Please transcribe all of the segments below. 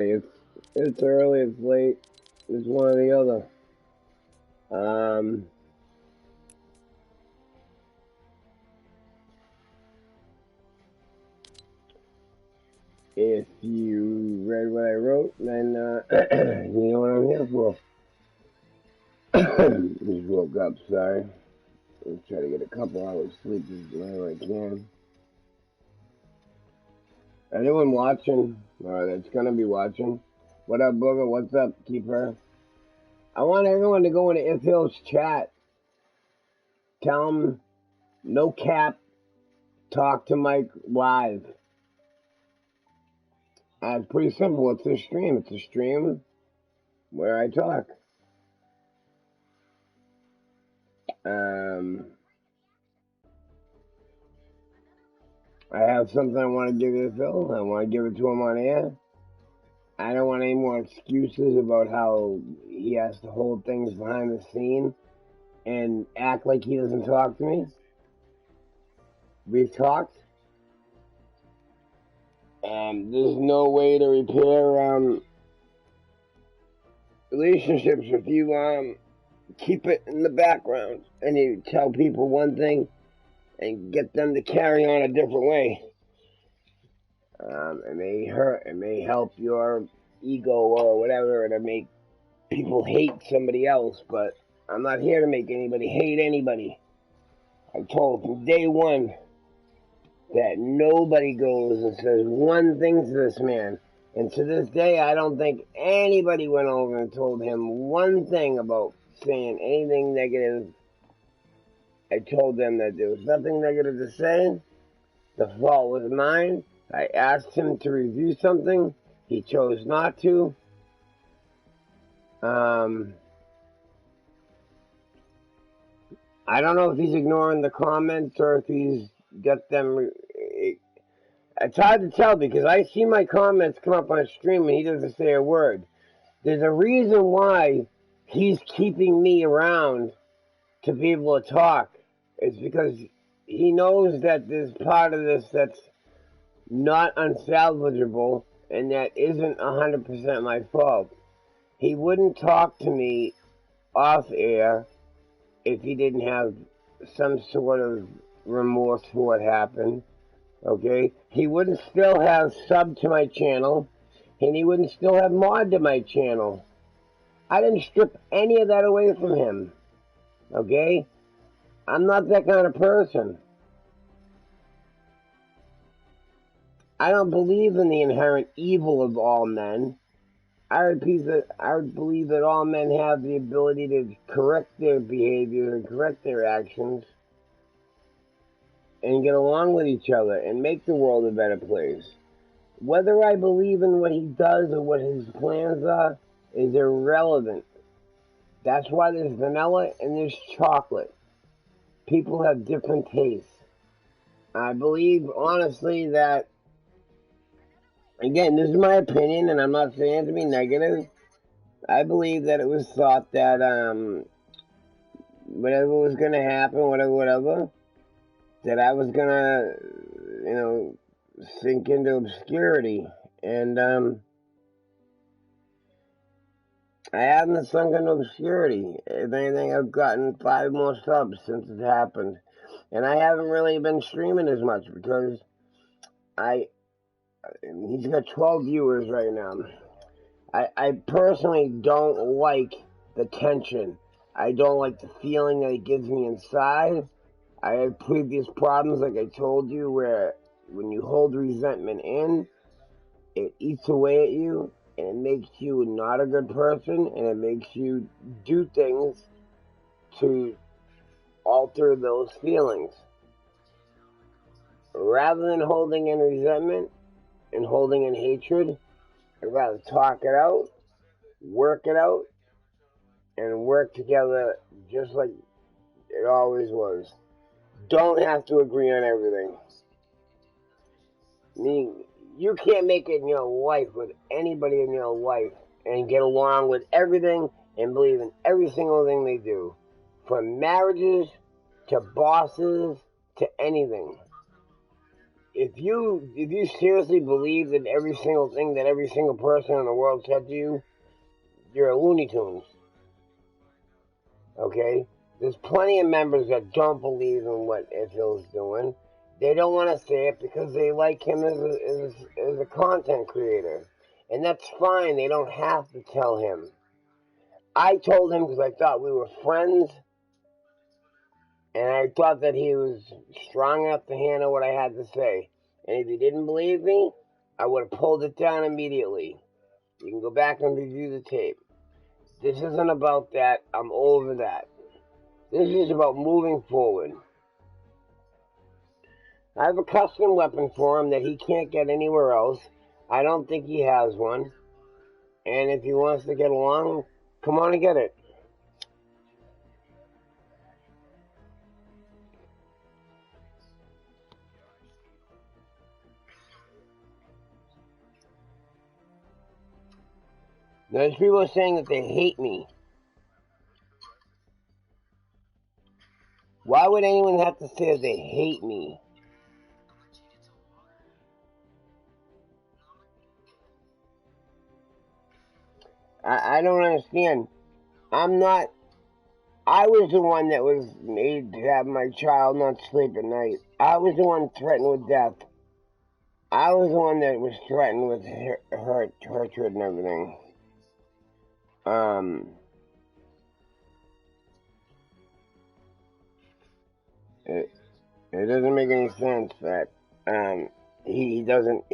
It's it's early, it's late, it's one or the other. Um, if you read what I wrote, then you know what I'm here for. Just woke up, sorry. I'm trying to get a couple hours sleep as whenever I can. Anyone watching, or that's gonna be watching, what up, Booger? What's up, Keeper? I want everyone to go into ifhil's chat. Tell them, no cap, talk to Mike live. It's pretty simple. It's a stream. It's a stream where I talk. Um, I have something I want to give to Phil. I want to give it to him on air. I don't want any more excuses about how he has to hold things behind the scene and act like he doesn't talk to me. We've talked. There's no way to repair relationships if you keep it in the background and you tell people one thing and get them to carry on a different way. It may hurt, it may help your ego or whatever to make people hate somebody else, but I'm not here to make anybody hate anybody. I told from day one that nobody goes and says one thing to this man. And to this day, I don't think anybody went over and told him one thing about saying anything negative. I told them that there was nothing negative to say. The fault was mine. I asked him to review something. He chose not to. I don't know if he's ignoring the comments or if he's got them. It's hard to tell because I see my comments come up on stream and he doesn't say a word. There's a reason why he's keeping me around to be able to talk. It's because he knows that there's part of this that's not unsalvageable and that isn't 100% my fault. He wouldn't talk to me off air if he didn't have some sort of remorse for what happened. Okay? He wouldn't still have subbed to my channel, and he wouldn't still have mod to my channel. I didn't strip any of that away from him. Okay? I'm not that kind of person. I don't believe in the inherent evil of all men. I believe that all men have the ability to correct their behavior and correct their actions and get along with each other and make the world a better place. Whether I believe in what he does or what his plans are is irrelevant. That's why there's vanilla and there's chocolate. People have different tastes. I believe, honestly, that, again, this is my opinion, and I'm not saying it to be negative. I believe that it was thought that whatever was going to happen, whatever, that I was going to, sink into obscurity. And I haven't sunk into obscurity. If anything, I've gotten 5 more subs since it happened. And I haven't really been streaming as much because he's got 12 viewers right now. I personally don't like the tension. I don't like the feeling that it gives me inside. I have previous problems, like I told you, where when you hold resentment in, it eats away at you, and it makes you not a good person, and it makes you do things to alter those feelings. Rather than holding in resentment and holding in hatred, I'd rather talk it out, and work together just like it always was. Don't have to agree on everything. I mean, you can't make it in your life with anybody in your life and get along with everything and believe in every single thing they do. From marriages to bosses to anything. if you seriously believe that every single thing that every single person in the world said to you, you're a Looney Tunes. Okay? There's plenty of members that don't believe in what ifhil's doing. They don't want to say it because they like him as a content creator. And that's fine. They don't have to tell him. I told him because I thought we were friends. And I thought that he was strong enough to handle what I had to say. And if he didn't believe me, I would have pulled it down immediately. You can go back and review the tape. This isn't about that. I'm over that. This is about moving forward. I have a custom weapon for him that he can't get anywhere else. I don't think he has one. And if he wants to get along, come on and get it. There's people saying that they hate me. Why would anyone have to say that they hate me? I don't understand. I'm not. I was the one that was made to have my child not sleep at night. I was the one threatened with death. I was the one that was threatened with hurt, tortured, and everything. It doesn't make any sense that he doesn't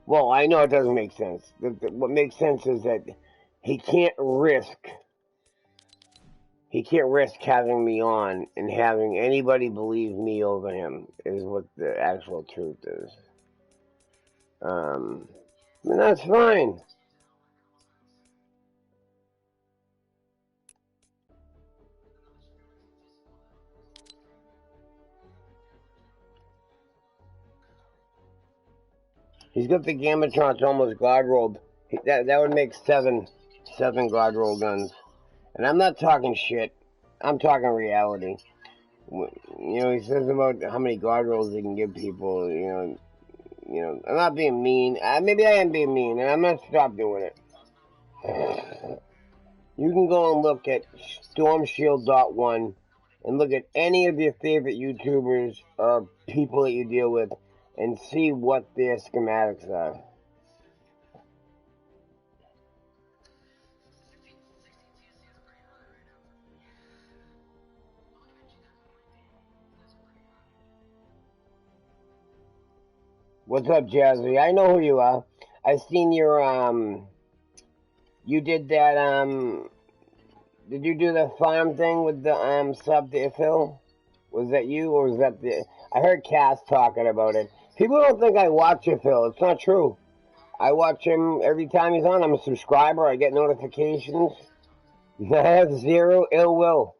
well, I know it doesn't make sense. What makes sense is that he can't risk having me on and having anybody believe me over him is what the actual truth is. And that's fine. He's got the Gamatrons almost God rolled. That would make seven God roll guns. And I'm not talking shit. I'm talking reality. You know, he says about how many God rolls he can give people. You know. I'm not being mean. Maybe I am being mean, and I'm gonna stop doing it. You can go and look at StormShield.1 and look at any of your favorite YouTubers or people that you deal with and see what their schematics are. What's up, Jazzy? I know who you are. I've seen your, you did that, did you do the farm thing with the, sub to ifhil? Was that you, or was that the, I heard Cass talking about it. People don't think I watch ifhil. It's not true. I watch him every time he's on. I'm a subscriber. I get notifications. I have zero ill will.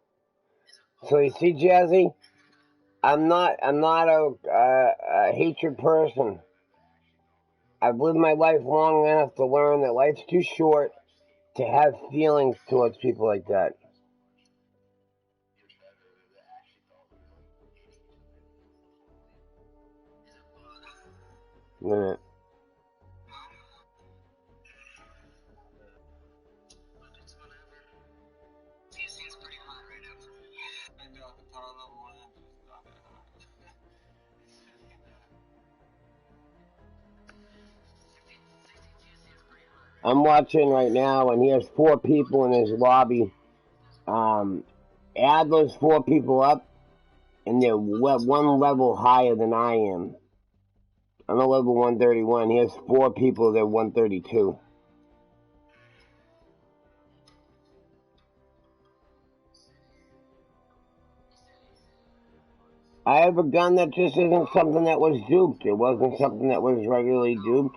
So you see, Jazzy, I'm not a hatred person. I've lived my life long enough to learn that life's too short to have feelings towards people like that. Minute. I'm watching right now, and he has 4 people in his lobby. Add those 4 people up, and they're one level higher than I am. I'm a level 131. He has 4 people that are 132. I have a gun that just isn't something that was duped. It wasn't something that was regularly duped.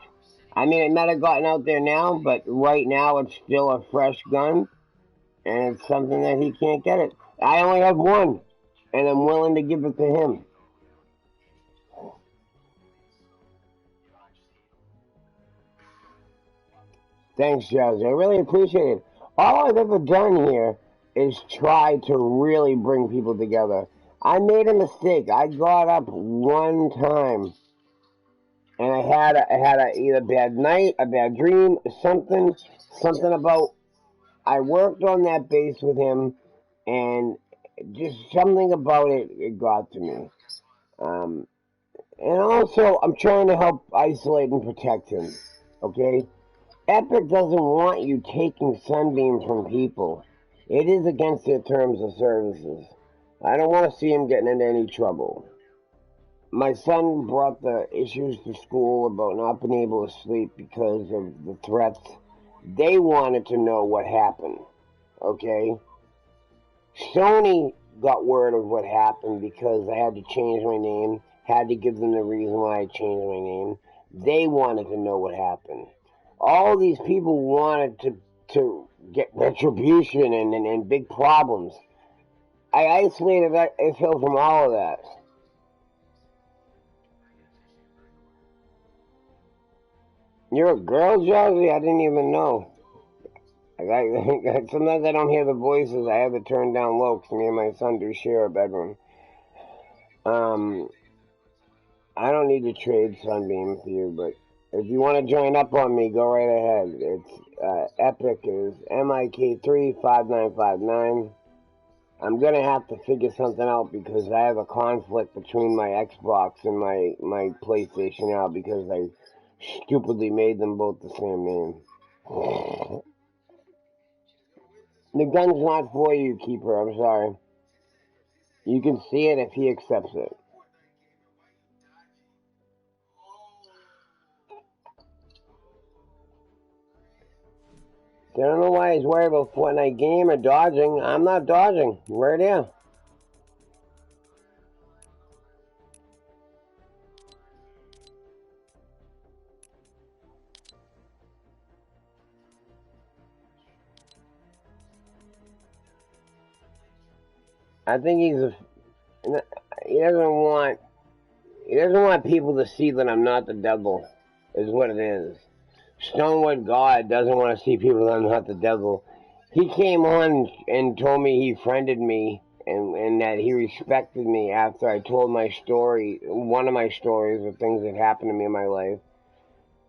I mean, it might have gotten out there now, but right now it's still a fresh gun, and it's something that he can't get it. I only have one, and I'm willing to give it to him. Thanks, Jazzy. I really appreciate it. All I've ever done here is try to really bring people together. I made a mistake. I got up one time, and I had either bad night, a bad dream, something about. I worked on that base with him, and just something about it got to me. Um, and also, I'm trying to help isolate and protect him. Okay, Epic doesn't want you taking Sunbeam from people. It is against their terms of services. I don't want to see him getting into any trouble. My son brought the issues to school about not being able to sleep because of the threats. They wanted to know what happened. Okay? Sony got word of what happened because I had to change my name, had to give them the reason why I changed my name. They wanted to know what happened. All these people wanted to get retribution and big problems. I isolated ifhil from all of that. You're a girl, Jazzy? I didn't even know. Sometimes I don't hear the voices. I have it turned down low because me and my son do share a bedroom. Um, I don't need to trade Sunbeam with you, but if you want to join up on me, go right ahead. It's Epic is MIK35959. I'm gonna have to figure something out because I have a conflict between my Xbox and my PlayStation now because I stupidly made them both the same name. The gun's not for you, Keeper. I'm sorry. You can see it if he accepts it. I don't know why he's worried about Fortnite game or dodging. I'm not dodging. I'm right here. I think he doesn't want he doesn't want people to see that I'm not the devil. Is what it is. Stonewood God doesn't want to see people that I'm not the devil. He came on and told me he friended me and that he respected me after I told my story, one of my stories of things that happened to me in my life.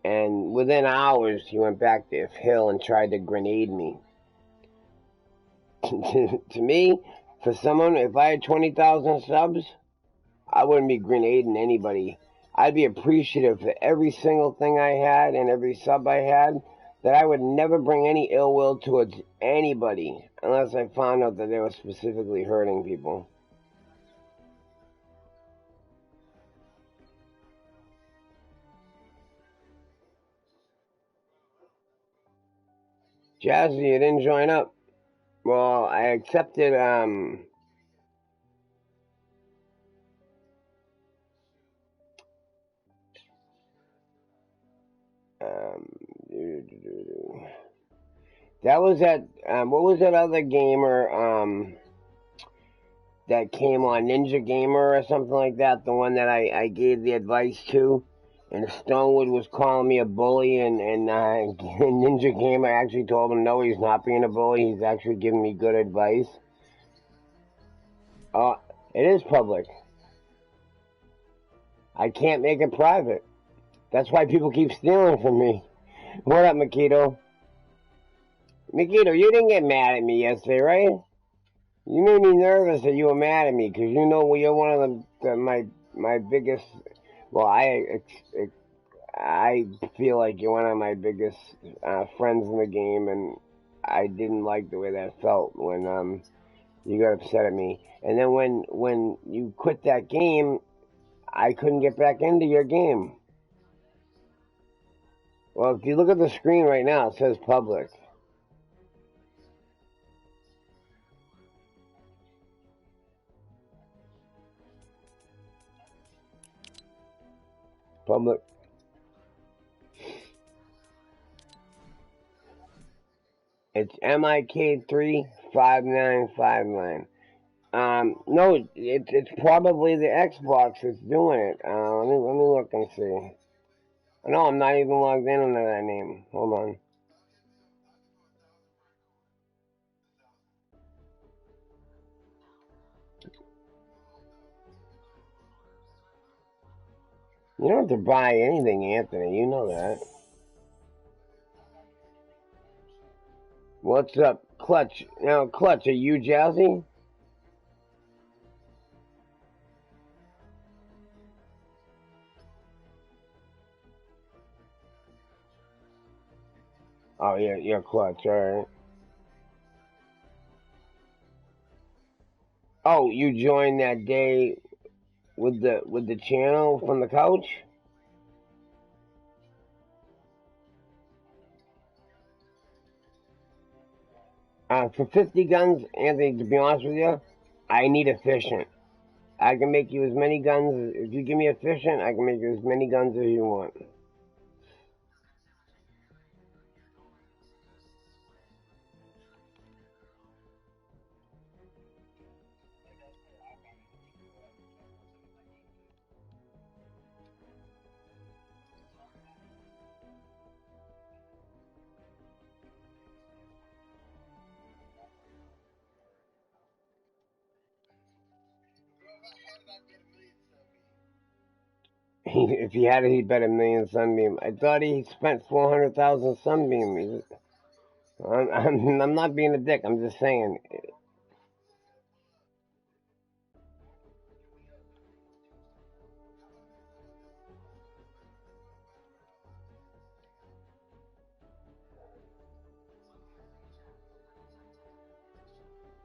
And within hours, he went back to ifhil and tried to grenade me. To me, for someone, if I had 20,000 subs, I wouldn't be grenading anybody. I'd be appreciative for every single thing I had and every sub I had, that I would never bring any ill will towards anybody unless I found out that they were specifically hurting people. Jazzy, you didn't join up. Well, I accepted, um, that was that, what was that other gamer, that came on Ninja Gamer or something like that, the one that I gave the advice to, and Stonewood was calling me a bully, and Ninja Gamer actually told him no, he's not being a bully, he's actually giving me good advice. Uh, it is public. I can't make it private. That's why people keep stealing from me. What up, Makito? Makito, you didn't get mad at me yesterday, right? You made me nervous that you were mad at me because you know you're one of my biggest. Well, I feel like you're one of my biggest friends in the game, and I didn't like the way that felt when you got upset at me. And then when you quit that game, I couldn't get back into your game. Well, if you look at the screen right now, it says public. Public. It's MIK35959. No, it's probably the Xbox that's doing it. Let me look and see. No, I'm not even logged in under that name. Hold on. You don't have to buy anything, Anthony. You know that. What's up, Clutch? Now, Clutch, are you Jazzy? Oh, yeah, you're Clutch. All right. Oh, you joined that day with the channel from the couch? For 50 guns, Anthony, to be honest with you, I need efficient. I can make you as many guns. If you give me efficient, I can make you as many guns as you want. If he had it, he'd bet a million sunbeam. I thought he spent 400,000 sunbeam. I'm not being a dick. I'm just saying.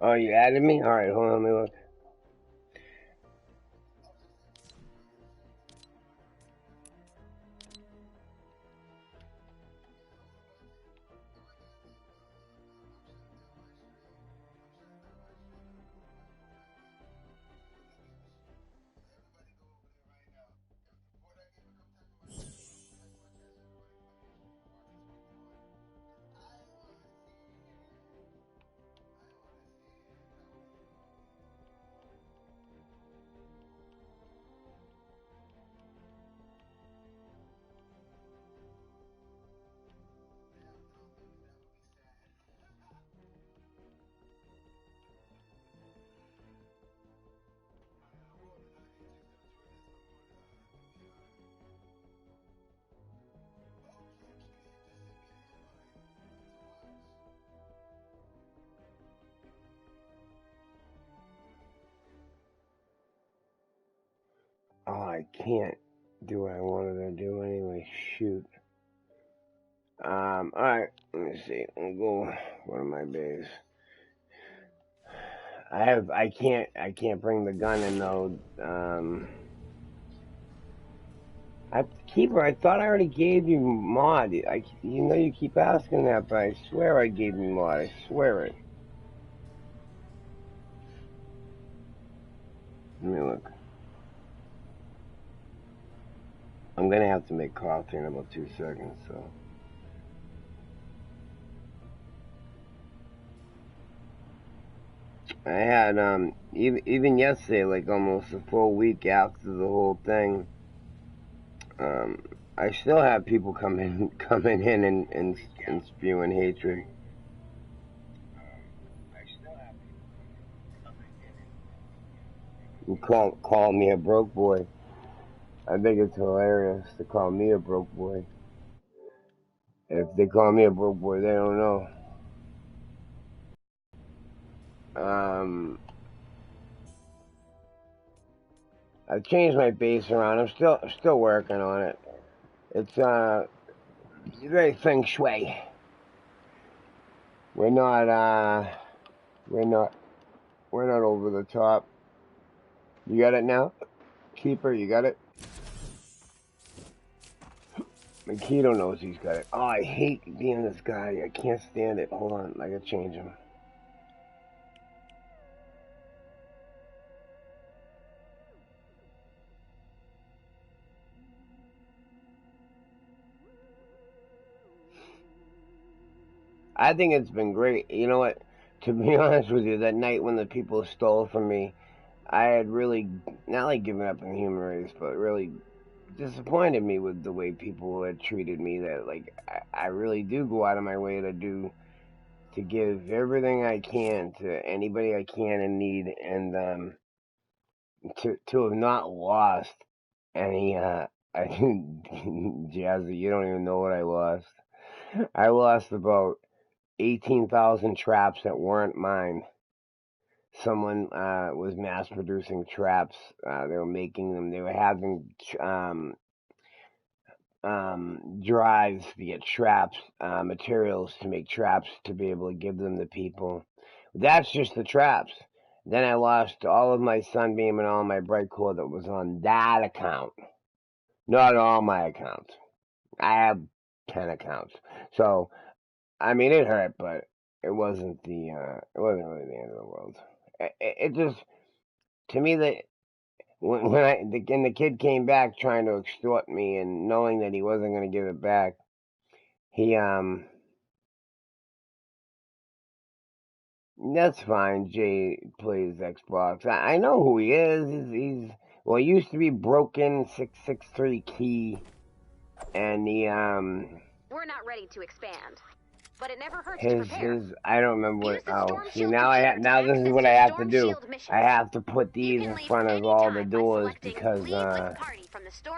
Oh, you added me? All right, hold on. Let me look. Oh, I can't do what I wanted to do anyway. Shoot. All right. Let me see. I'll go one of my bays. I can't bring the gun in though. Keeper, I thought I already gave you mod. You know you keep asking that, but I swear I gave you mod. I swear it. Let me look. I'm gonna have to make coffee in about 2 seconds, so. I had even yesterday, like almost a full week after the whole thing. Um, I still have people coming in and spewing hatred. You call me a broke boy. I think it's hilarious to call me a broke boy. If they call me a broke boy, they don't know. Um, I've changed my base around. I'm still working on it. It's very feng shui. We're not we're not we're not over the top. You got it now, Keeper. You got it. Makito knows he's got it. Oh, I hate being this guy. I can't stand it. Hold on, I gotta change him. I think it's been great. You know what? To be honest with you, that night when the people stole from me, I had really not like given up on the human race, but really disappointed me with the way people had treated me. That like I really do go out of my way to give everything I can to anybody I can in need, and to have not lost any Jazzy, you don't even know what I lost. I lost about 18,000 traps that weren't mine. Someone was mass producing traps. They were making them. They were having drives to get traps, materials to make traps to be able to give them to people. That's just the traps. Then I lost all of my Sunbeam and all my Bright Core that was on that account. Not all my accounts. I have 10 accounts. So, I mean, it hurt, but it wasn't it wasn't really the end of the world. It just, to me, that when the kid came back trying to extort me and knowing that he wasn't going to give it back, he that's fine. Jay plays Xbox. I know who he is. He's well, he used to be Broken 663 Key, and he We're not ready to expand, but it never hurts to prepare. his I don't remember what. Oh, see now this is what I have to do. I have to put these in front of all the doors because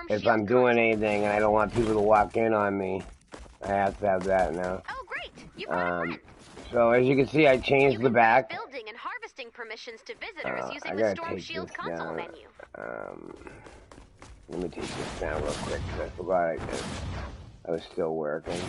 if I'm doing anything and I don't want people to walk in on me, I have to have that now. Oh, great! You brought a friend. So as you can see, I changed the back. Building and harvesting permissions to visitors using the Storm Shield console menu. Let me take this down real quick because I forgot I was still working.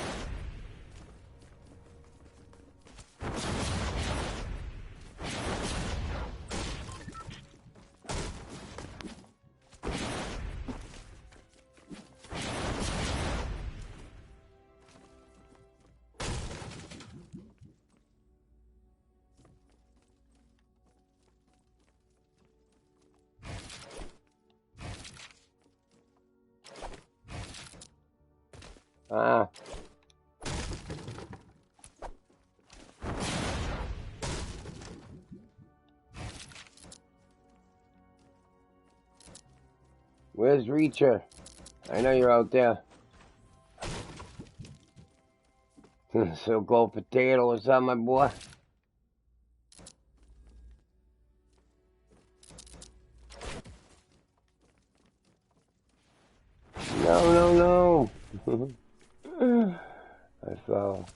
Where's Reacher? I know you're out there. So go potato, what's up, my boy? No. I fell.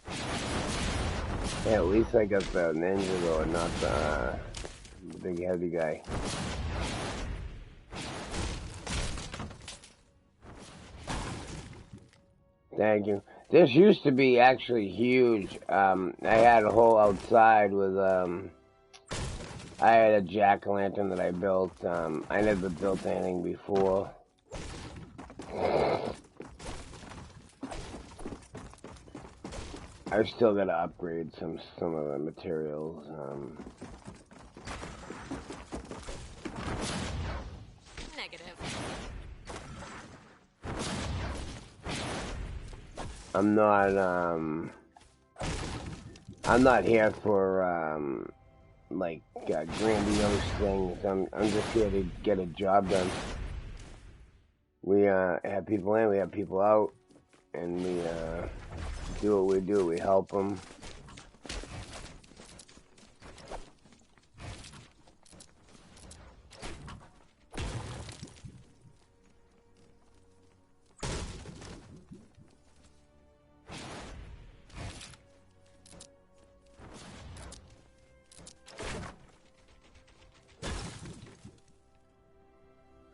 Yeah, at least I got the ninja though, not the big heavy guy. Thank you. This used to be actually huge. I had a whole outside with I had a jack-o'-lantern that I built. I never built anything before. I still gotta upgrade some of the materials. Negative. I'm not here for like grandiose things. I'm just here to get a job done. We have people in, we have people out, and we do what we do. We help them.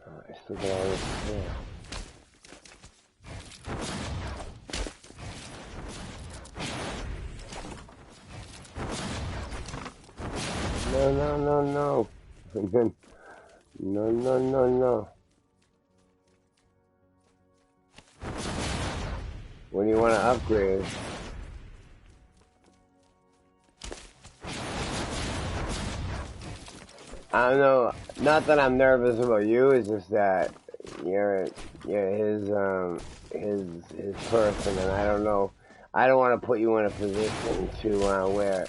I still got all this here. No. No. What do you want to upgrade? I don't know. Not that I'm nervous about you. It's just that you're his person, and I don't know. I don't want to put you in a position to where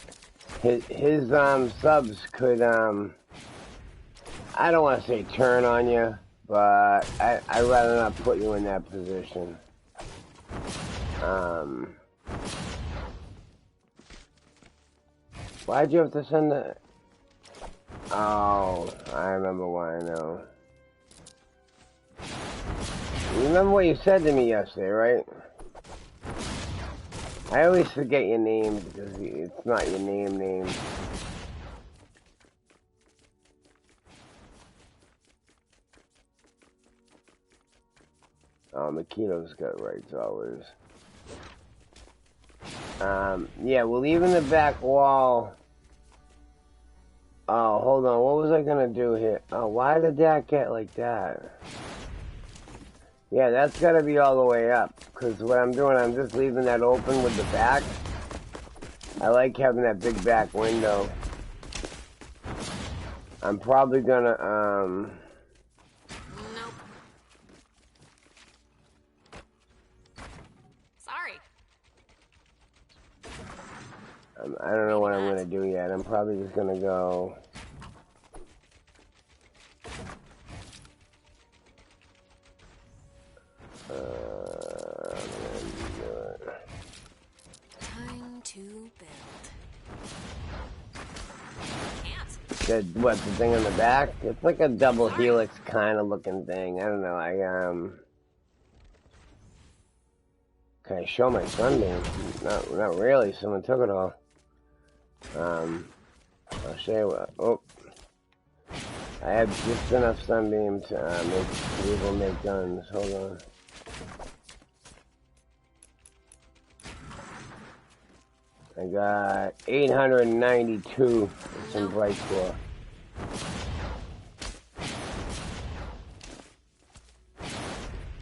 his subs could I don't want to say turn on you, but I'd rather not put you in that position. Why'd you have to send that? Oh, I remember why now. remember what you said to me yesterday, right? I always forget your name because it's not your name. Makito's got rights always. Yeah, we're leaving the back wall. Oh, hold on. What was I gonna do here? Oh, why did that get like that? Yeah, that's gotta be all the way up. Because what I'm doing, I'm just leaving that open with the back. I like having that big back window. I'm probably gonna, Nope. Sorry. I don't know what I'm gonna do yet. I'm probably just gonna go... Time to build. What, the thing on the back? It's like a double helix kind of looking thing. I don't know. Can I show my sunbeam? Not really. Someone took it all. I'll show you what. Oh, I have just enough sunbeam to make guns. Hold on. I got 892 with some bright core.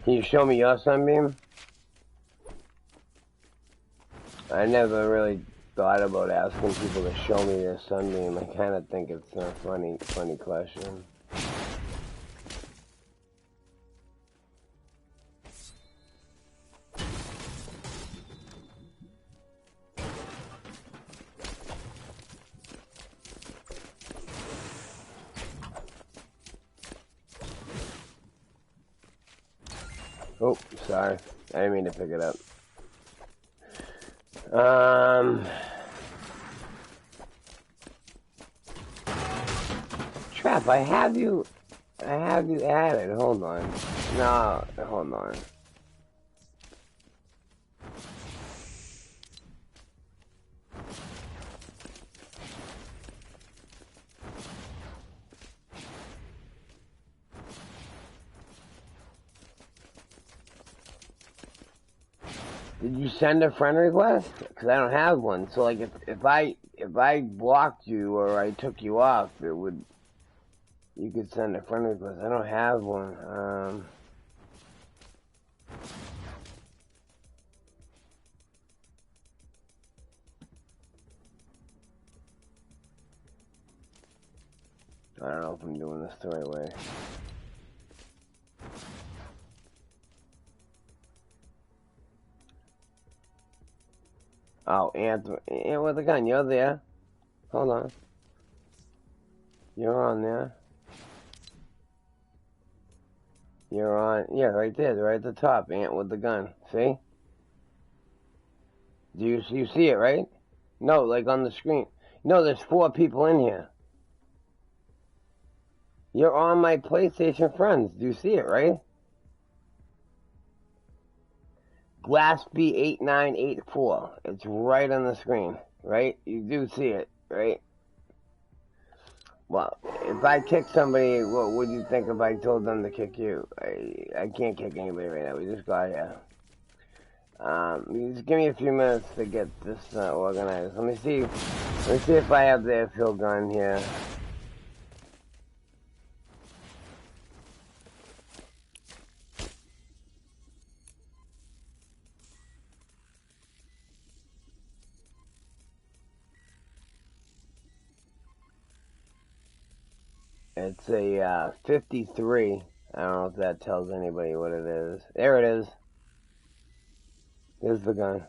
Can you show me your sunbeam? I never really thought about asking people to show me their sunbeam. I kind of think it's a funny question. Oh, sorry. I didn't mean to pick it up. Trap, I have you added. Hold on. No, hold on. Did you send a friend request? Because I don't have one. So like if I blocked you or I took you off, you could send a friend request. I don't have one. I don't know if I'm doing this the right way. Oh, Ant with the gun, you're there. Hold on. You're on there. You're on, yeah, right there, right at the top, Ant with the gun. See? Do you see it, right? No, like on the screen. No, there's 4 people in here. You're on my PlayStation friends. Do you see it, right? Glassby8984. It's right on the screen, right? You do see it, right? Well, if I kick somebody, what would you think if I told them to kick you? I can't kick anybody right now. We just got here. Just give me a few minutes to get this organized. Let me see if I have the ifhil gun here. It's a 53. I don't know if that tells anybody what it is. There it is. Here's the gun.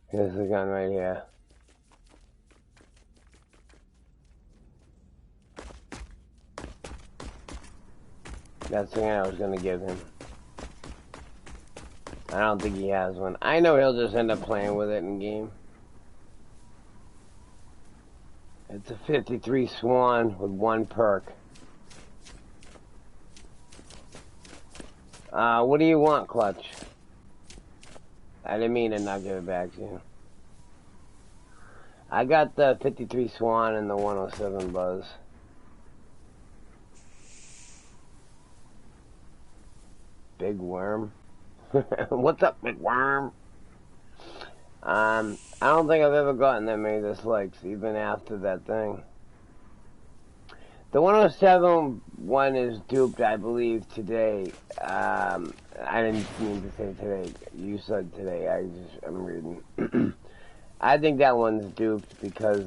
Here's the gun right here. That's the gun I was gonna give him. I don't think he has one. I know he'll just end up playing with it in game. It's a 53 Swan with 1 perk. What do you want, Clutch? I didn't mean to not give it back to you. I got the 53 Swan and the 107 Buzz. Big Worm? What's up, Big Worm? I don't think I've ever gotten that many dislikes, even after that thing. The 107 one is duped, I believe, today. I didn't mean to say today. You said today. I'm reading. I think that one's duped because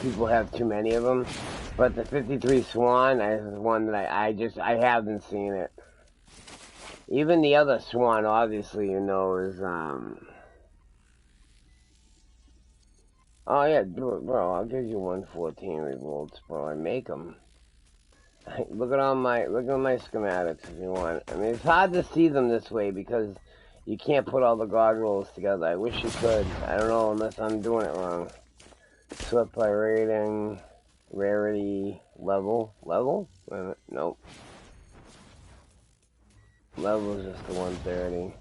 people have too many of them. But the 53 Swan is one that I haven't seen it. Even the other Swan, obviously, you know, is oh yeah, do it, bro. I'll give you 114 revolts, bro. I make them. Look at my schematics if you want. I mean, it's hard to see them this way because you can't put all the god rolls together. I wish you could. I don't know unless I'm doing it wrong. Sort by rating, rarity, level. Wait a minute. Nope. Level is just the 130.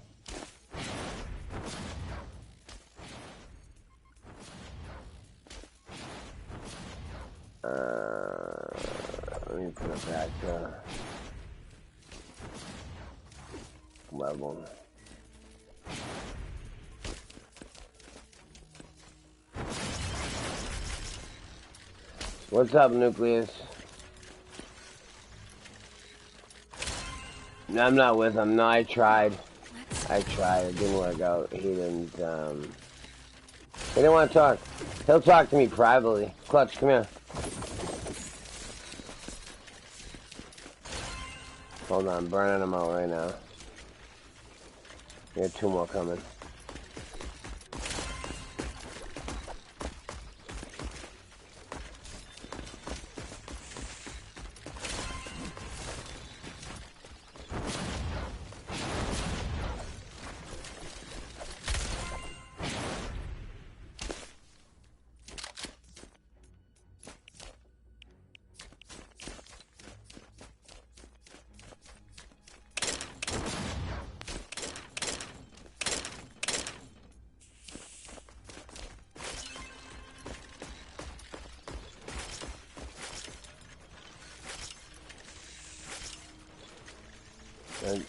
Let me put it back to level. What's up, Nucleus? No, I'm not with him. No, I tried. It didn't work out. He didn't want to talk. He'll talk to me privately. Clutch, come here. Hold on, burning them out right now. We have 2 more coming.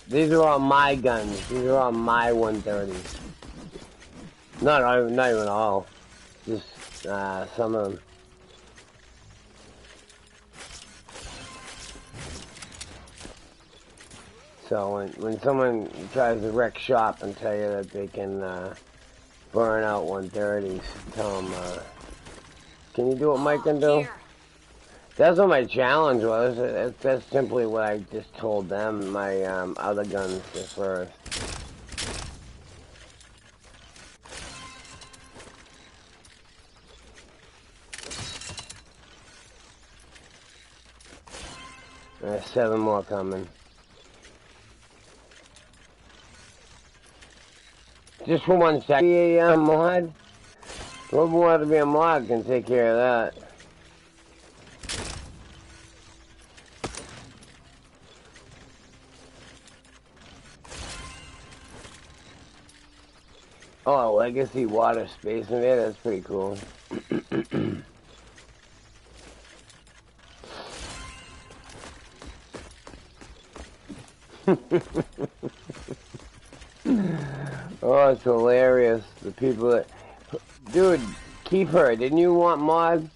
These are all my guns. These are all my 130s. Not even all. Just some of them. So when someone tries to wreck shop and tell you that they can burn out 130s, tell them, can you do what Mike can do? That's what my challenge was. That's simply what I just told them. My other guns first. There's 7 more coming. Just for 1 second. Be a mod? Whoever wants to be a mod can take care of that. Oh, Legacy Water Space Invader, that's pretty cool. Oh, it's hilarious. The people that... Dude, keep her. Didn't you want mod?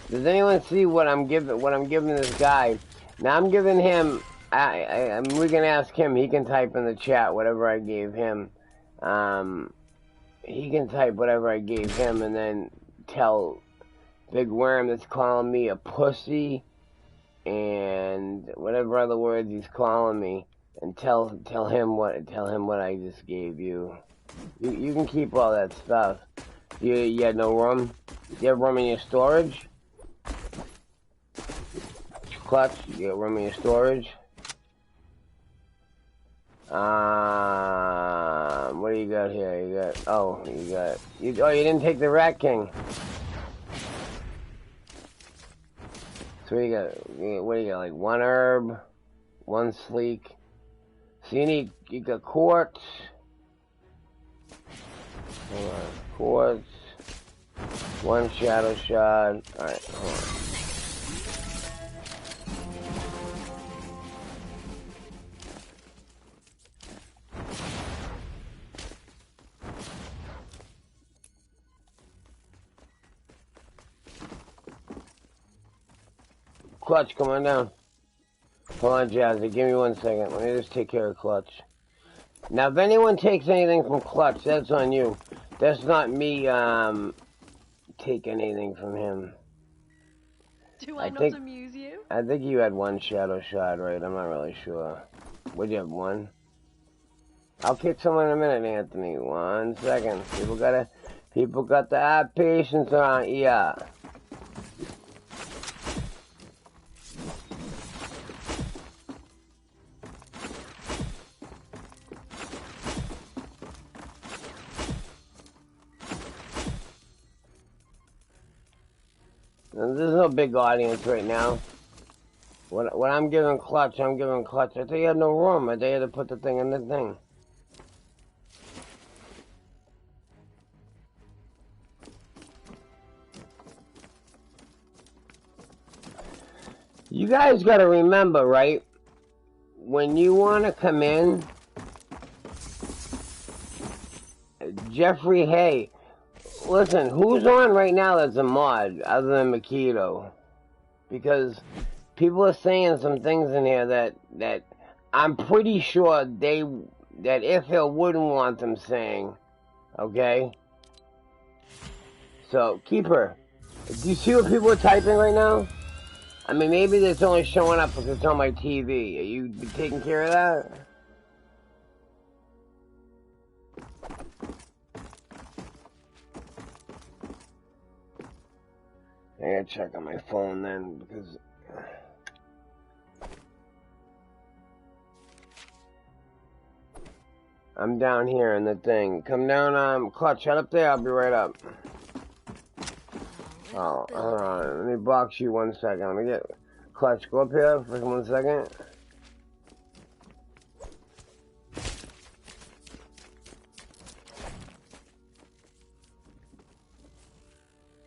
Does anyone see what I'm giving this guy? Now I'm giving him... we can ask him. He can type in the chat whatever I gave him. He can type whatever I gave him and then tell Big Worm that's calling me a pussy and whatever other words he's calling me, and tell him what I just gave you. You can keep all that stuff. You had no room? You have room in your storage? Clutch, you got room in your storage? What do you got here? You didn't take the Rat King. So what do you got, like 1 herb, 1 sleek. So you got quartz. Hold on. Quartz. 1 shadow shard. Alright, hold on. Clutch, come on down. Hold on, Jazzy, give me 1 second. Let me just take care of Clutch. Now, if anyone takes anything from Clutch, that's on you. That's not me, taking anything from him. Do I not amuse you? I think you had 1 shadow shard, right? I'm not really sure. Would you have 1? I'll kick someone in a minute, Anthony. 1 second. People got to have patience around here. There's no big audience right now. What I'm giving Clutch, I thought you had no room. I thought you had to put the thing in the thing. You guys gotta remember, right? When you wanna come in, Jeffrey Hay, listen, who's on right now that's a mod other than Makito? Because people are saying some things in here that I'm pretty sure that ifhil wouldn't want them saying. Okay? So, Keeper, do you see what people are typing right now? I mean, maybe it's only showing up because it's on my TV. Are you taking care of that? I gotta check on my phone then, because... I'm down here in the thing. Come down, Clutch, head up there, I'll be right up. Oh, hold on, let me box you 1 second. Let me get... Clutch, go up here for 1 second.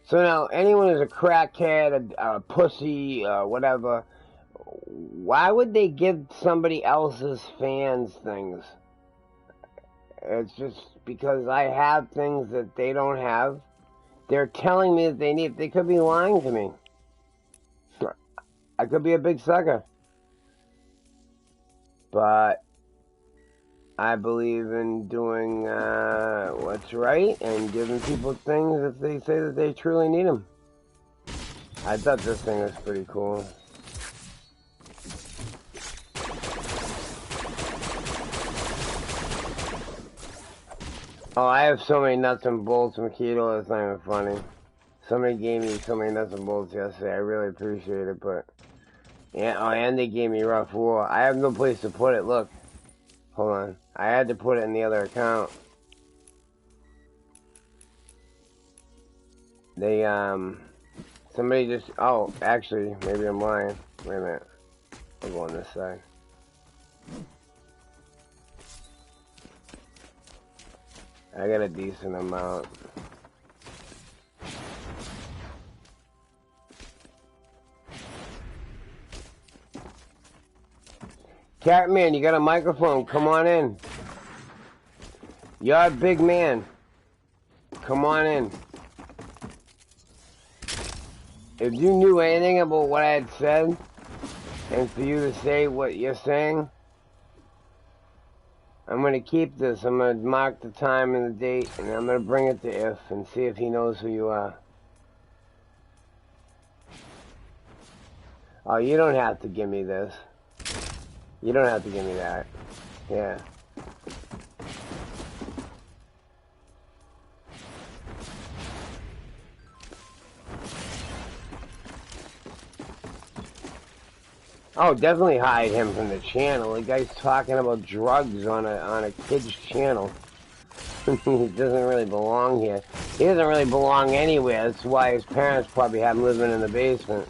So now, anyone who's a crackhead, a pussy, whatever, why would they give somebody else's fans things? It's just because I have things that they don't have. They're telling me that they need. They could be lying to me. I could be a big sucker. But I believe in doing what's right and giving people things if they say that they truly need them. I thought this thing was pretty cool. Oh, I have so many nuts and bolts, Makito, it's not even funny. Somebody gave me so many nuts and bolts yesterday, I really appreciate it, but... Yeah, oh, and they gave me rough wool. I have no place to put it, look. Hold on. I had to put it in the other account. They, somebody just... Oh, actually, maybe I'm lying. Wait a minute. I'll go on this side. I got a decent amount. Catman, you got a microphone. Come on in. You're a big man. Come on in. If you knew anything about what I had said, and for you to say what you're saying, I'm going to keep this. I'm going to mark the time and the date, and I'm going to bring it to If and see if he knows who you are. Oh, you don't have to give me this. You don't have to give me that. Yeah. Oh, definitely hide him from the channel. The guy's talking about drugs on a kid's channel. He doesn't really belong here. He doesn't really belong anywhere. That's why his parents probably have him living in the basement.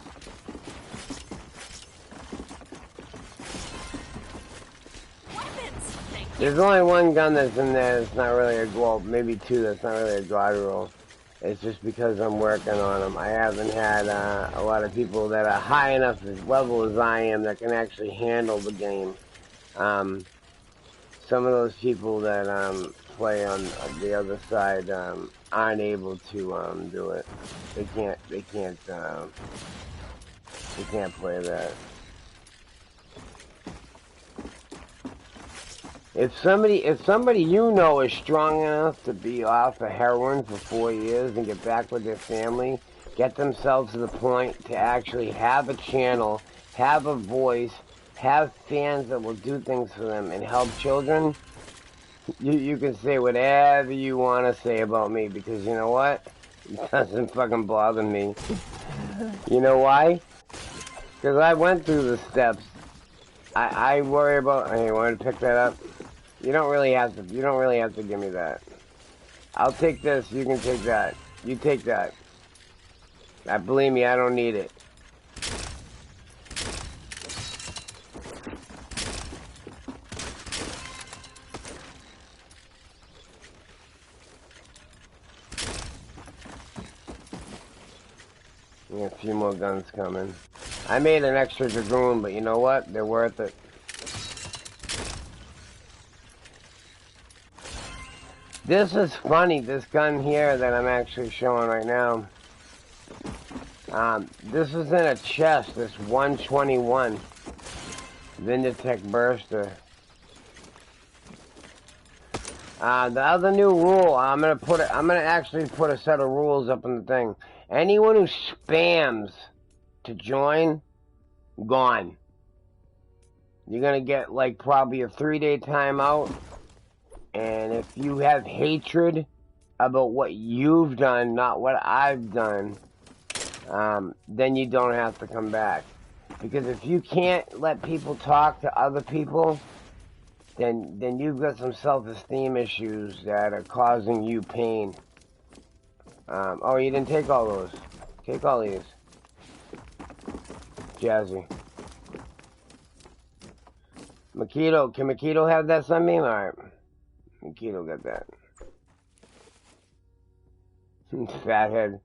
There's only one gun that's in there that's not really a, well, maybe two that's not really a god roll. It's just because I'm working on them. I haven't had a lot of people that are high enough level as I am that can actually handle the game. Some of those people that play on the other side aren't able to do it. They can't play that. If somebody you know is strong enough to be off of heroin for 4 years and get back with their family, get themselves to the point to actually have a channel, have a voice, have fans that will do things for them and help children, you can say whatever you want to say about me, because you know what? It doesn't fucking bother me. You know why? Because I went through the steps. I worry about. Hey, you want to pick that up? You don't really have to. You don't really have to give me that. I'll take this. You can take that. You take that. Believe me, I don't need it. Yeah, a few more guns coming. I made an extra dragoon, but you know what? They're worth it. This is funny, this gun here that I'm actually showing right now. This is in a chest, this 121 Vinditech Burster. The other new rule, I'm gonna actually put a set of rules up in the thing. Anyone who spams to join, gone. You're gonna get like probably a 3-day timeout. And if you have hatred about what you've done, not what I've done, then you don't have to come back. Because if you can't let people talk to other people, then you've got some self-esteem issues that are causing you pain. Oh, you didn't take all those. Take all these. Jazzy. Makito, can Makito have that Sunbeam? Alright. Makito got that. Fathead.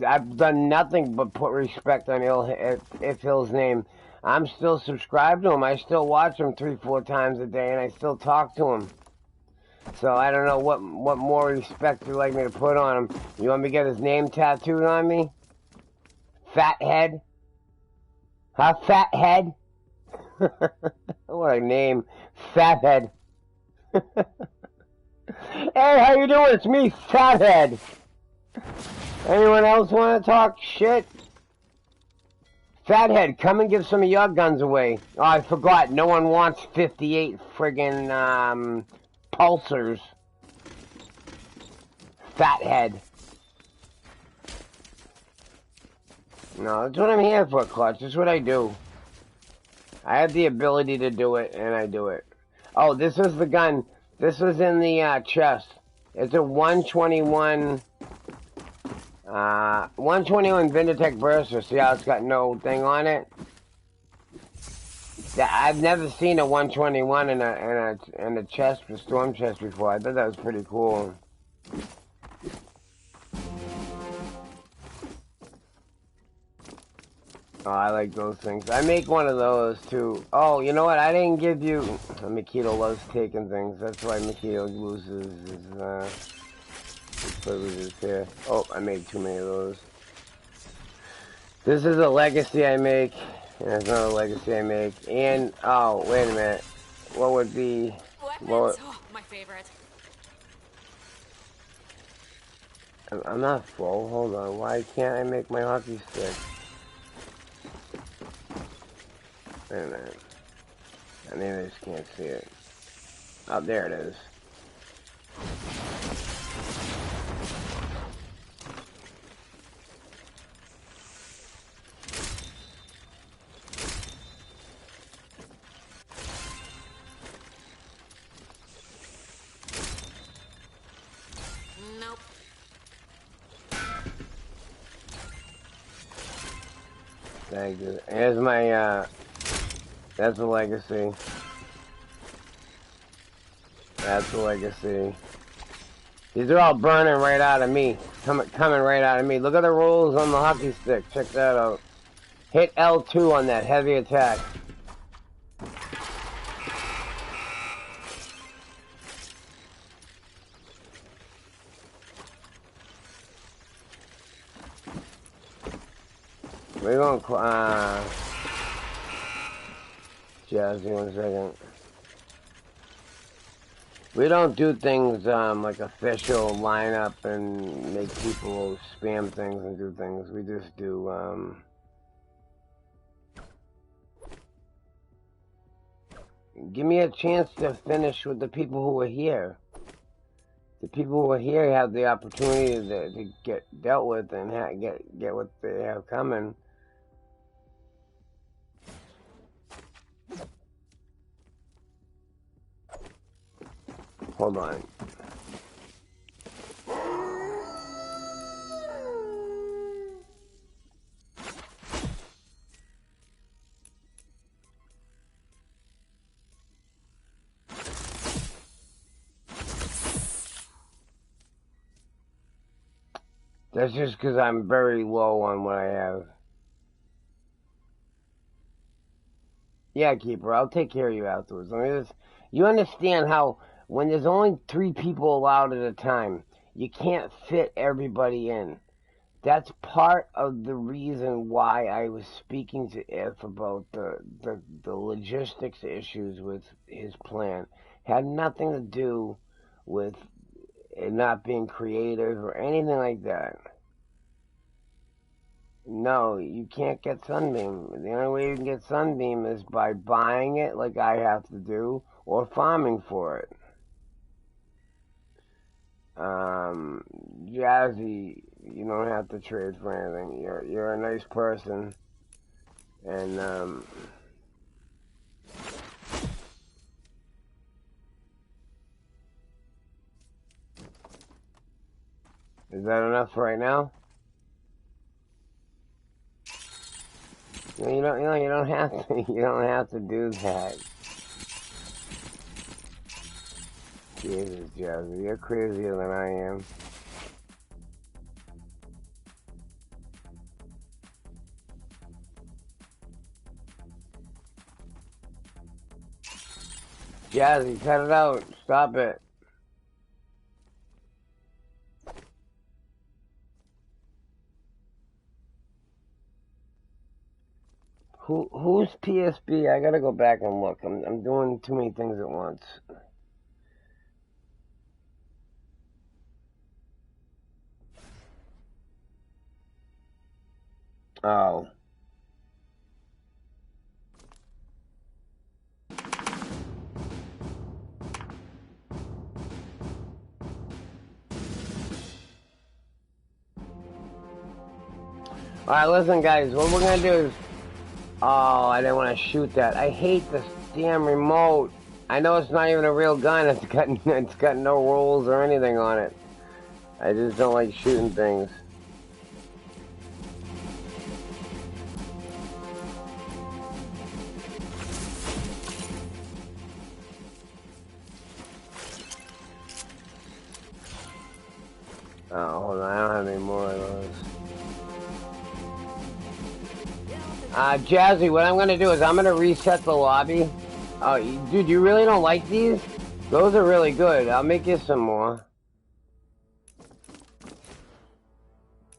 I've done nothing but put respect on ifhil's name. I'm still subscribed to him. I still watch him 3-4 times a day, and I still talk to him. So I don't know what more respect you'd like me to put on him. You want me to get his name tattooed on me? Fathead? Huh, Fathead? What a name. Fathead. Hey, how you doing? It's me, Fathead. Anyone else want to talk shit? Fathead, come and give some of your guns away. Oh, I forgot. No one wants 58 friggin' pulsars. Fathead. No, that's what I'm here for, Clutch. That's what I do. I have the ability to do it, and I do it. Oh, this is the gun. This was in the chest. It's a 121... 121 Vinditech Burster. See how it's got no thing on it? I've never seen a 121 in a chest, a storm chest before. I thought that was pretty cool. Oh, I like those things. I make one of those too. Oh, you know what? I didn't give you. Makito loves taking things. That's why Makito loses his privileges here. Oh, I made too many of those. This is a legacy I make. And there's another legacy I make. And oh, wait a minute. What would be? Weapons, my favorite. I'm not full. Hold on. Why can't I make my hockey stick? Wait a minute. Maybe I just can't see it. Oh, there it is. Thank you. Here's my, that's a legacy. That's a legacy. These are all burning right out of me. Coming right out of me. Look at the rolls on the hockey stick. Check that out. Hit L2 on that heavy attack. We're going Jazzy, 1 second. We don't do things like official lineup and make people spam things and do things. We just do give me a chance to finish with the people who are here. The people who are here have the opportunity to get dealt with and get what they have coming. Hold on. That's just because I'm very low on what I have. Yeah, Keeper, I'll take care of you afterwards. I mean, you understand how when there's only 3 people allowed at a time, you can't fit everybody in. That's part of the reason why I was speaking to If about the logistics issues with his plan. Had nothing to do with it not being creative or anything like that. No, you can't get Sunbeam. The only way you can get Sunbeam is by buying it like I have to do, or farming for it. Jazzy, you don't have to trade for anything. You're a nice person. And, is that enough for right now? You don't have to. You don't have to do that. Jesus, Jazzy, you're crazier than I am. Jazzy, cut it out. Stop it. Who's PSB? I gotta go back and look. I'm doing too many things at once. Oh. Alright, listen guys, what we're gonna do is... Oh, I didn't want to shoot that. I hate this damn remote. I know it's not even a real gun. It's got no rolls or anything on it. I just don't like shooting things. Oh, hold on. I don't have any more of those. Jazzy, what I'm gonna do is I'm gonna reset the lobby. Oh, dude, you really don't like these? Those are really good. I'll make you some more.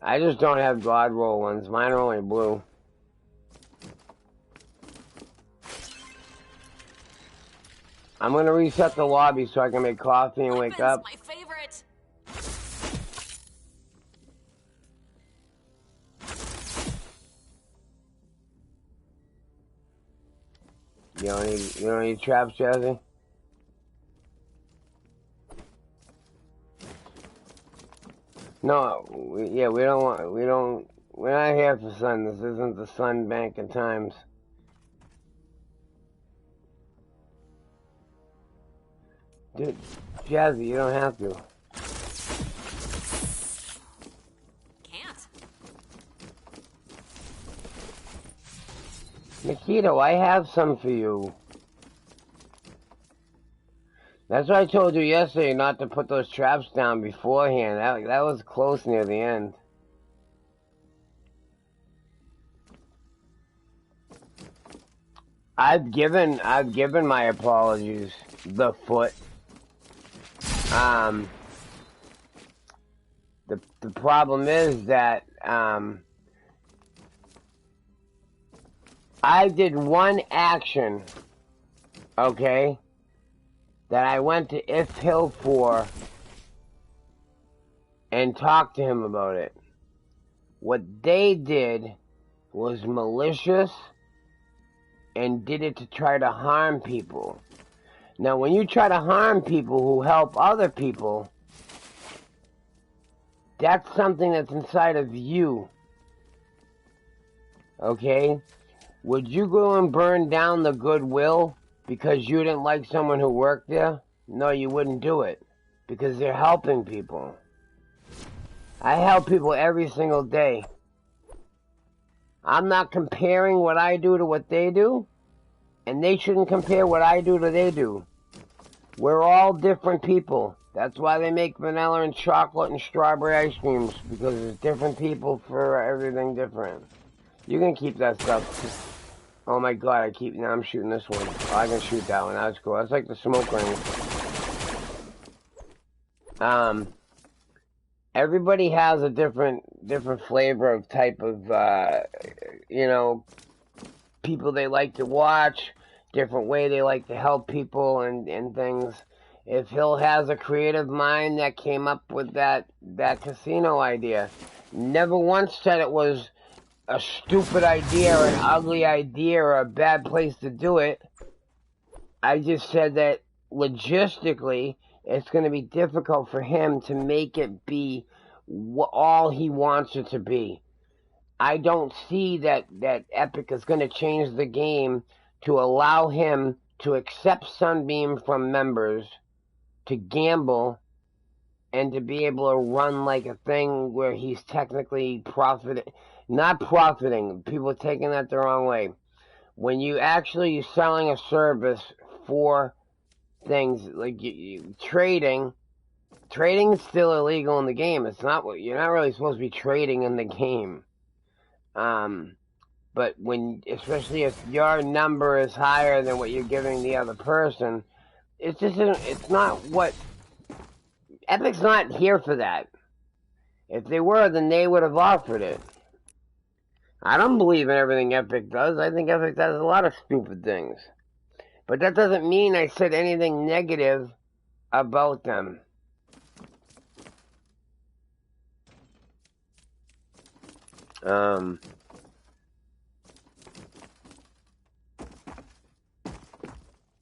I just don't have God roll ones. Mine are only blue. I'm gonna reset the lobby so I can make coffee and wake up. My favorite. You don't need traps, Jazzy? No, we're not here for sun. This isn't the sun bank of times. Dude, Jazzy, you don't have to. Can't. Nikito, I have some for you. That's why I told you yesterday not to put those traps down beforehand. That was close near the end. I've given my apologies. The foot. The problem is that I did one action, okay, that I went to ifhil for and talked to him about it. What they did was malicious and did it to try to harm people. Now, when you try to harm people who help other people, that's something that's inside of you. Okay? Would you go and burn down the Goodwill because you didn't like someone who worked there? No, you wouldn't do it. Because they're helping people. I help people every single day. I'm not comparing what I do to what they do. And they shouldn't compare what I do to they do. We're all different people. That's why they make vanilla and chocolate and strawberry ice creams. Because there's different people for everything different. You can keep that stuff. Oh my god, now I'm shooting this one. Oh, I can shoot that one. That's cool. That's like the smoke ring. Everybody has a different flavor of type of, people they like to watch, different way they like to help people and things. If Hill has a creative mind that came up with that casino idea, never once said it was a stupid idea or an ugly idea or a bad place to do it. I just said that logistically it's going to be difficult for him to make it be all he wants it to be. I don't see that Epic is going to change the game to allow him to accept Sunbeam from members, to gamble, and to be able to run like a thing where he's technically not profiting. People are taking that the wrong way. When you actually selling a service for things like trading is still illegal in the game. It's not you're not really supposed to be trading in the game. But especially if your number is higher than what you're giving the other person, it's not what Epic's not here for that. If they were, then they would have offered it. I don't believe in everything Epic does. I think Epic does a lot of stupid things. But that doesn't mean I said anything negative about them.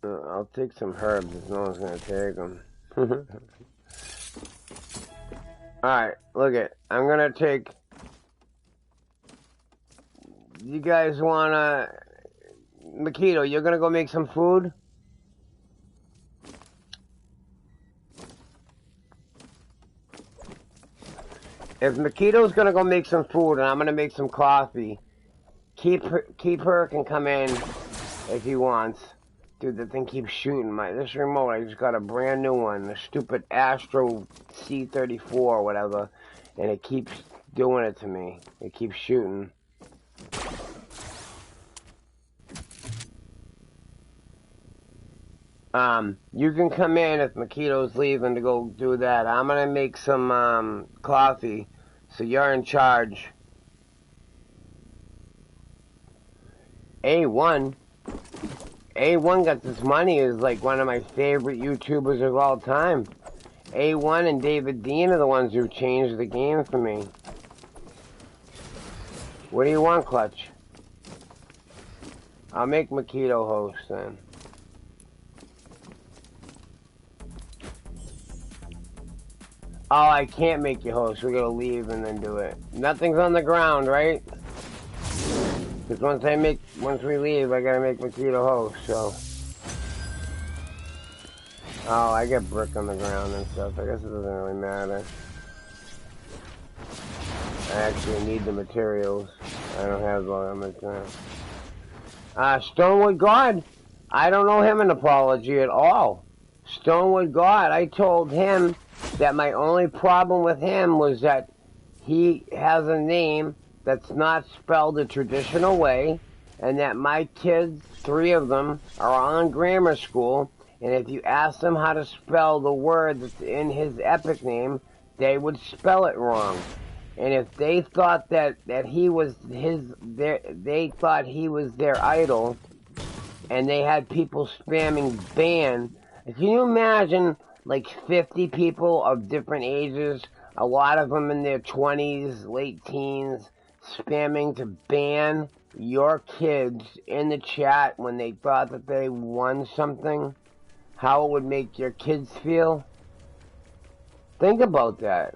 I'll take some herbs if no one's going to take them. Alright, look it. I'm going to take... You guys want to... Makito, you're going to go make some food? If Makito's going to go make some food and I'm going to make some coffee, keep her can come in if he wants. Dude, the thing keeps shooting. This remote, I just got a brand new one. The stupid Astro C34 or whatever. And it keeps doing it to me. It keeps shooting. You can come in if Makito's leaving to go do that. I'm gonna make some, coffee. So you're in charge. A1 got this money, is like one of my favorite YouTubers of all time. A1 and David Dean are the ones who changed the game for me. What do you want, Clutch? I'll make Makito host then. Oh, I can't make you host. We're gonna leave and then do it. Nothing's on the ground, right? Because once we leave, I gotta make Makito host, so. Oh, I get brick on the ground and stuff. I guess it doesn't really matter. I actually need the materials. I don't have all that much time. Stonewood God, I don't owe him an apology at all. Stonewood God, I told him that my only problem with him was that he has a name that's not spelled the traditional way, and that my kids, 3 of them, are on grammar school, and if you ask them how to spell the word that's in his epic name, they would spell it wrong. And if they thought that he was they thought he was their idol, and they had people spamming ban. Can you imagine, like 50 people of different ages, a lot of them in their 20s, late teens, spamming to ban your kids in the chat when they thought that they won something? How it would make your kids feel? Think about that.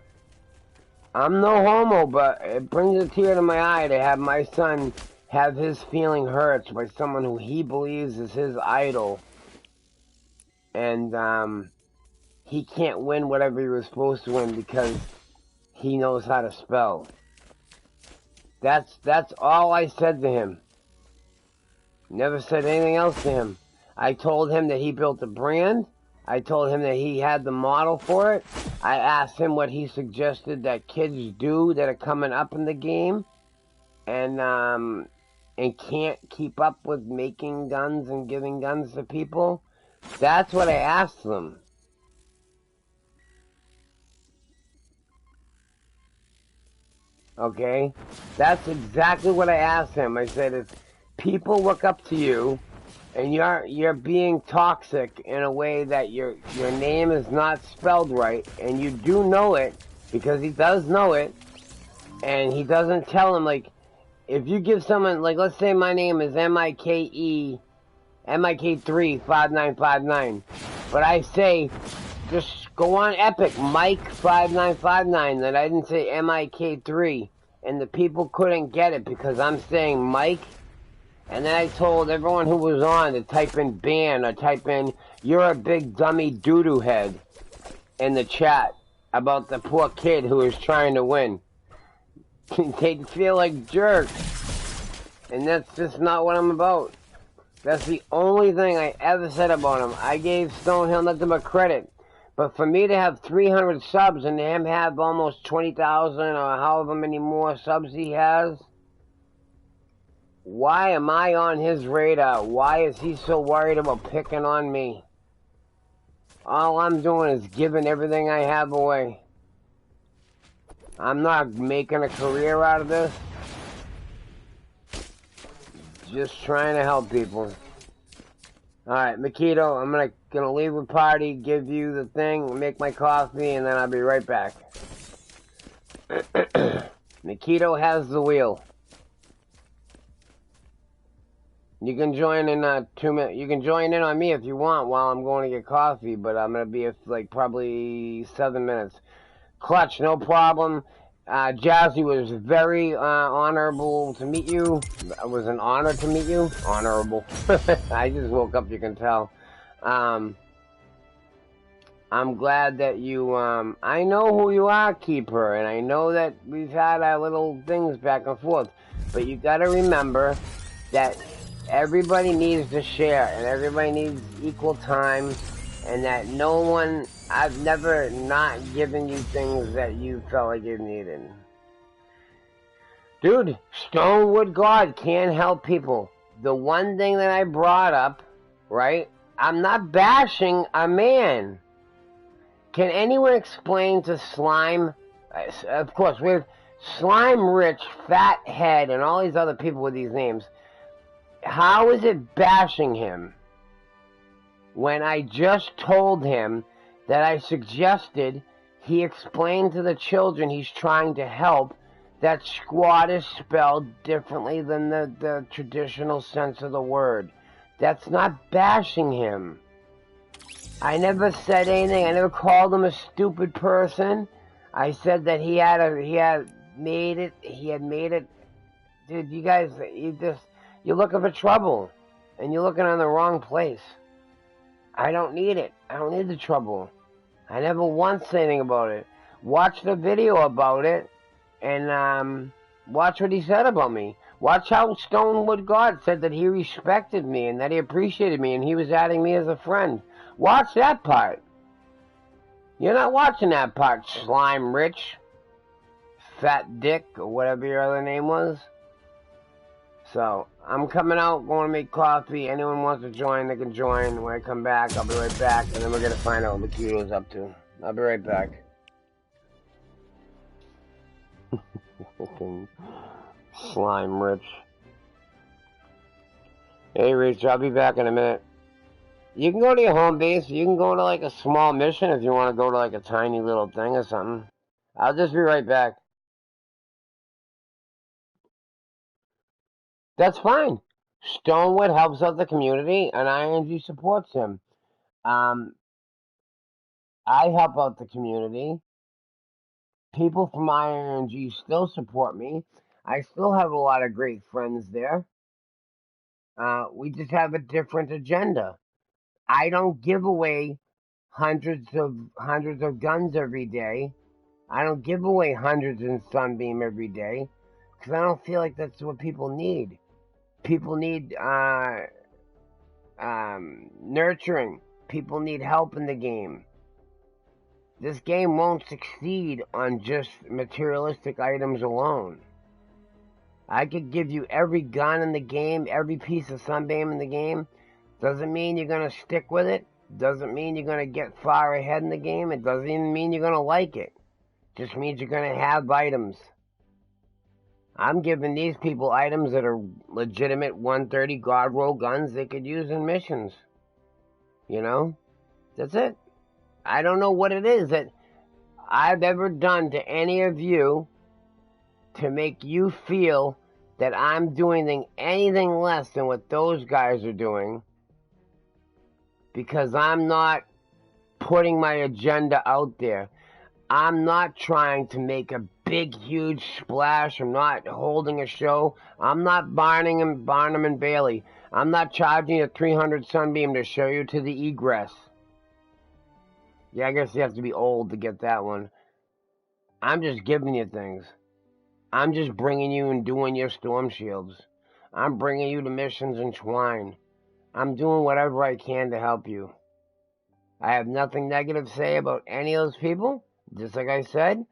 I'm no homo, but it brings a tear to my eye to have my son have his feeling hurt by someone who he believes is his idol. And he can't win whatever he was supposed to win because he knows how to spell. That's all I said to him. Never said anything else to him. I told him that he built a brand. I told him that he had the model for it. I asked him what he suggested that kids do that are coming up in the game and can't keep up with making guns and giving guns to people. That's what I asked them. Okay? That's exactly what I asked him. I said, if people look up to you and you're being toxic in a way that your name is not spelled right, and you do know it, because he does know it, and he doesn't tell him, like, if you give someone, like, let's say my name is MIK35959, but I say, just go on Epic, Mike5959, that I didn't say MIK3, and the people couldn't get it because I'm saying Mike. And then I told everyone who was on to type in ban or type in, you're a big dummy doo-doo head, in the chat about the poor kid who was trying to win. They'd feel like jerks. And that's just not what I'm about. That's the only thing I ever said about him. I gave Stonehill nothing but credit. But for me to have 300 subs and him have almost 20,000 or however many more subs he has, why am I on his radar? Why is he so worried about picking on me? All I'm doing is giving everything I have away. I'm not making a career out of this. Just trying to help people. Alright, Makito, I'm gonna leave the party, give you the thing, make my coffee, and then I'll be right back. Makito has the wheel. You can join in 2 minutes. You can join in on me if you want while I'm going to get coffee, but I'm gonna be like probably 7 minutes. Clutch, no problem. Jazzy, was very honorable to meet you. It was an honor to meet you. Honorable. I just woke up, you can tell. I'm glad that you, I know who you are, Keeper, and I know that we've had our little things back and forth, but you gotta remember that everybody needs to share, and everybody needs equal time, and that no one, I've never not given you things that you felt like you needed. Dude, Stonewood God can't help people. The one thing that I brought up, right, I'm not bashing a man. Can anyone explain to Slime, of course, with Slime Rich, Fathead, and all these other people with these names, how is it bashing him when I just told him that I suggested he explain to the children he's trying to help that squad is spelled differently than the traditional sense of the word? That's not bashing him. I never said anything. I never called him a stupid person. I said that he had made it. Dude, you guys, you're looking for trouble, and you're looking on the wrong place. I don't need it. I don't need the trouble. I never once said anything about it. Watch the video about it, and watch what he said about me. Watch how Stonewood God said that he respected me and that he appreciated me and he was adding me as a friend. Watch that part. You're not watching that part, Slime Rich, Fat Dick, or whatever your other name was. So, I'm coming out, going to make coffee. Anyone wants to join, they can join. When I come back, I'll be right back, and then we're going to find out what Makito's up to. I'll be right back. Slime Rich. Hey, Rich, I'll be back in a minute. You can go to your home base. You can go to like a small mission if you want to go to like a tiny little thing or something. I'll just be right back. That's fine. Stonewood helps out the community, and ING supports him. I help out the community. People from ING still support me. I still have a lot of great friends there. We just have a different agenda. I don't give away hundreds of guns every day. I don't give away hundreds in Sunbeam every day because I don't feel like that's what people need. People need nurturing. People need help in the game. This game won't succeed on just materialistic items alone. I could give you every gun in the game, every piece of Sunbeam in the game. Doesn't mean you're going to stick with it. Doesn't mean you're going to get far ahead in the game. It doesn't even mean you're going to like it. Just means you're going to have items. I'm giving these people items that are legitimate 130 God roll guns they could use in missions. You know? That's it. I don't know what it is that I've ever done to any of you to make you feel that I'm doing anything less than what those guys are doing, because I'm not putting my agenda out there. I'm not trying to make a big, huge splash. I'm not holding a show. I'm not Barnum and Bailey. I'm not charging a 300 Sunbeam to show you to the egress. Yeah, I guess you have to be old to get that one. I'm just giving you things. I'm just bringing you and doing your storm shields. I'm bringing you to missions in Twine. I'm doing whatever I can to help you. I have nothing negative to say about any of those people. Just like I said,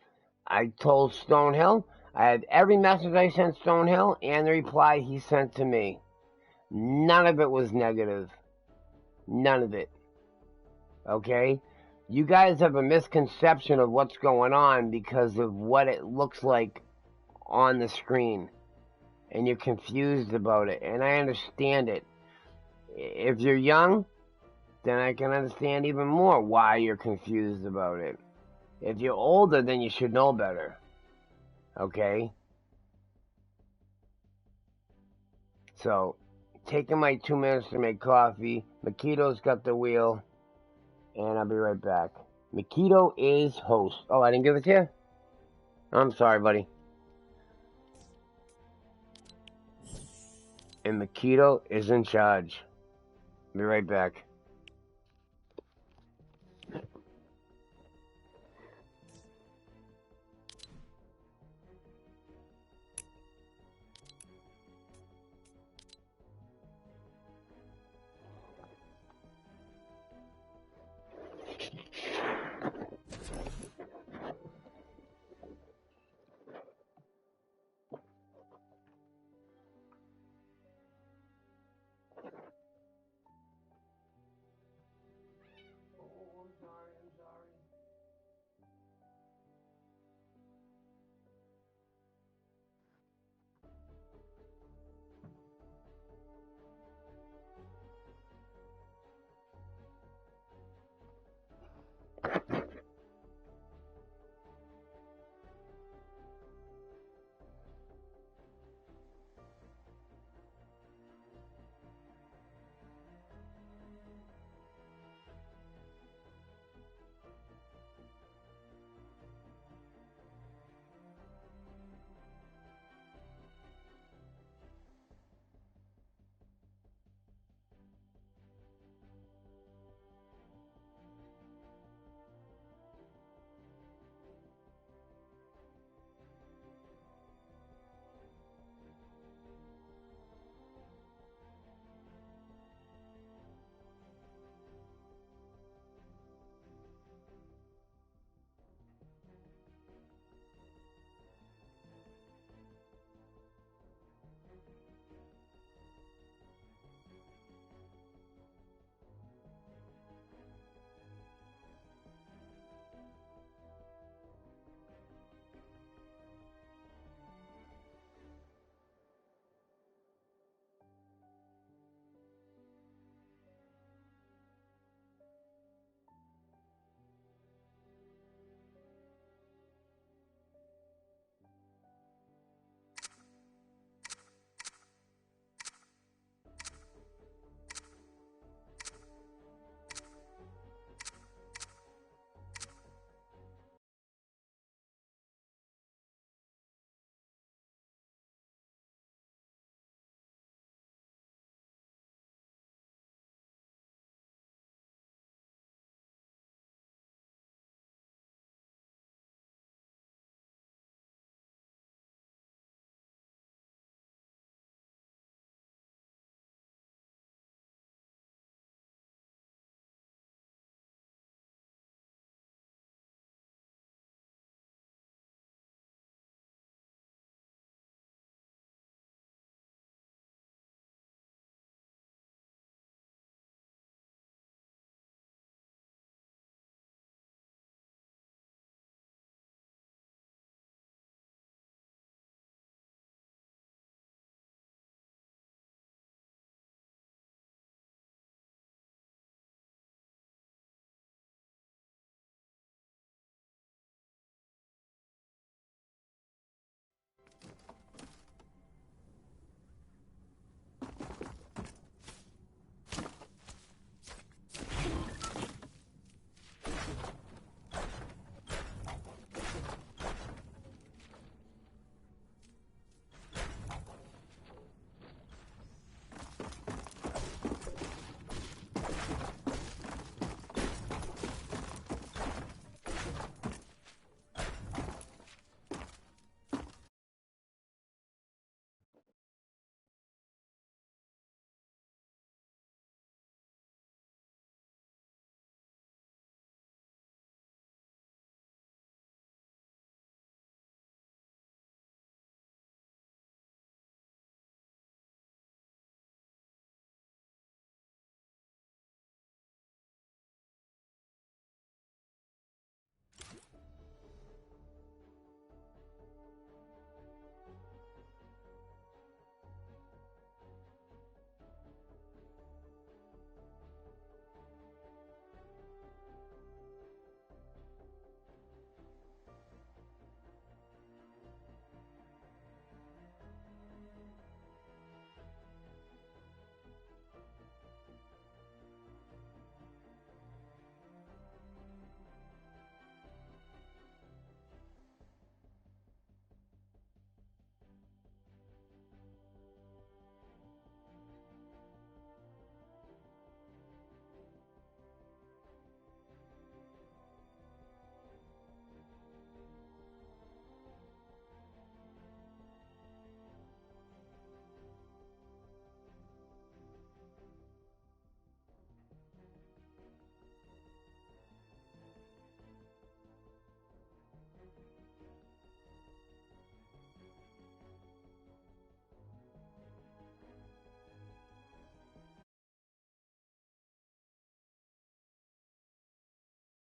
I told Stonehill, I had every message I sent Stonehill and the reply he sent to me. None of it was negative. None of it. Okay? You guys have a misconception of what's going on because of what it looks like on the screen. And you're confused about it. And I understand it. If you're young, then I can understand even more why you're confused about it. If you're older, then you should know better. Okay? So, taking my 2 minutes to make coffee. Makito's got the wheel. And I'll be right back. Makito is host. Oh, I didn't give it to you? I'm sorry, buddy. And Makito is in charge. Be right back.